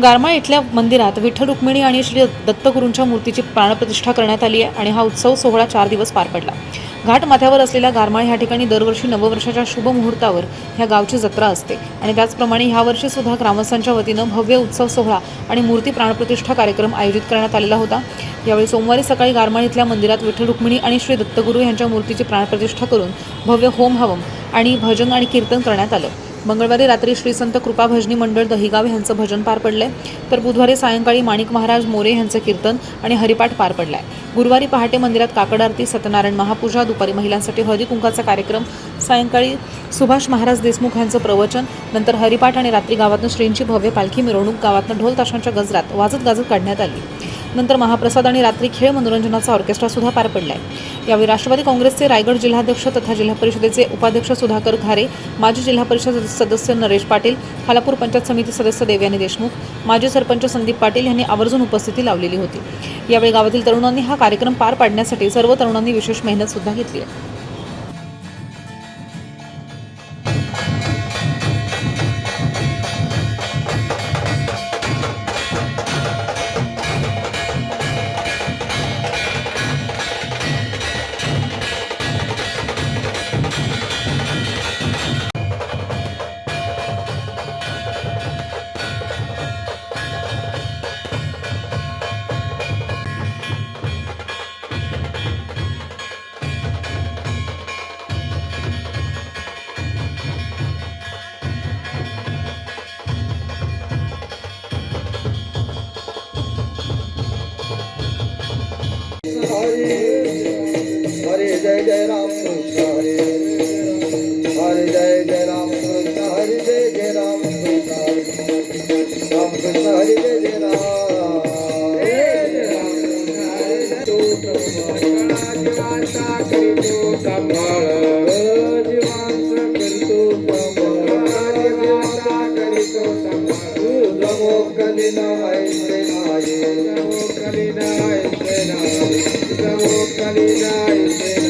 गारमाळ इथल्या मंदिरात विठ्ठल रुक्मिणी आणि श्री दत्तगुरूंच्या मूर्तीची प्राणप्रतिष्ठा करण्यात आली आहे आणि हा उत्सव सोहळा 4 दिवस पार पडला। घाट माथ्यावर असलेल्या गारमाळ ह्या ठिकाणी दरवर्षी नववर्षाच्या शुभ मुहूर्तावर ह्या गावची जत्रा असते आणि त्याचप्रमाणे ह्या वर्षी सुद्धा ग्रामस्थांच्या वतीनं भव्य उत्सव सोहळा आणि मूर्ती प्राणप्रतिष्ठा कार्यक्रम आयोजित करण्यात आलेला होता। यावेळी सोमवारी सकाळी गारमाळ इथल्या मंदिरात विठ्ठल रुक्मिणी आणि श्री दत्तगुरू यांच्या मूर्तीची प्राणप्रतिष्ठा करून भव्य होम हवन आणि भजन आणि कीर्तन करण्यात आलं। मंगळवारी रात्री श्री संत कृपा भजनी मंडळ दहिगाव यांचं भजन पार पडलंय, तर बुधवारी सायंकाळी माणिक महाराज मोरे यांचं कीर्तन आणि हरिपाठ पार पडलाय। गुरुवारी पहाटे मंदिरात काकड आरती, सत्यनारायण महापूजा, दुपारी महिलांसाठी हळदी कुंकाचा कार्यक्रम, सायंकाळी सुभाष महाराज देशमुख यांचं प्रवचन, नंतर हरिपाठ आणि रात्री गावातून श्रींची भव्य पालखी मिरवणूक गावातून ढोल ताशांच्या गजरात वाजत गाजत काढण्यात आली। नंतर महाप्रसाद आणि रात्री खेळ मनोरंजनाचा ऑर्केस्ट्रा सुद्धा पार पडलाय। यावेळी राष्ट्रवादी काँग्रेसचे रायगड जिल्हाध्यक्ष तथा जिल्हा परिषदेचे उपाध्यक्ष सुधाकर घारे, माजी जिल्हा परिषद सदस्य नरेश पाटील, खालापूर पंचायत समिती सदस्य देवयानी देशमुख, माजी सरपंच संदीप पाटील यांनी आवर्जून उपस्थिती लावलेली होती। यावेळी गावातील तरुणांनी हा कार्यक्रम पार पाडण्यासाठी सर्व तरुणांनी विशेष मेहनत सुद्धा घेतली आहे। हरे जय जय राम कृष्ण हरे हरे जय जय राम कृष्ण हरे जय जय राम कृष्ण राम कृष्ण हरे जय जय राम Kalina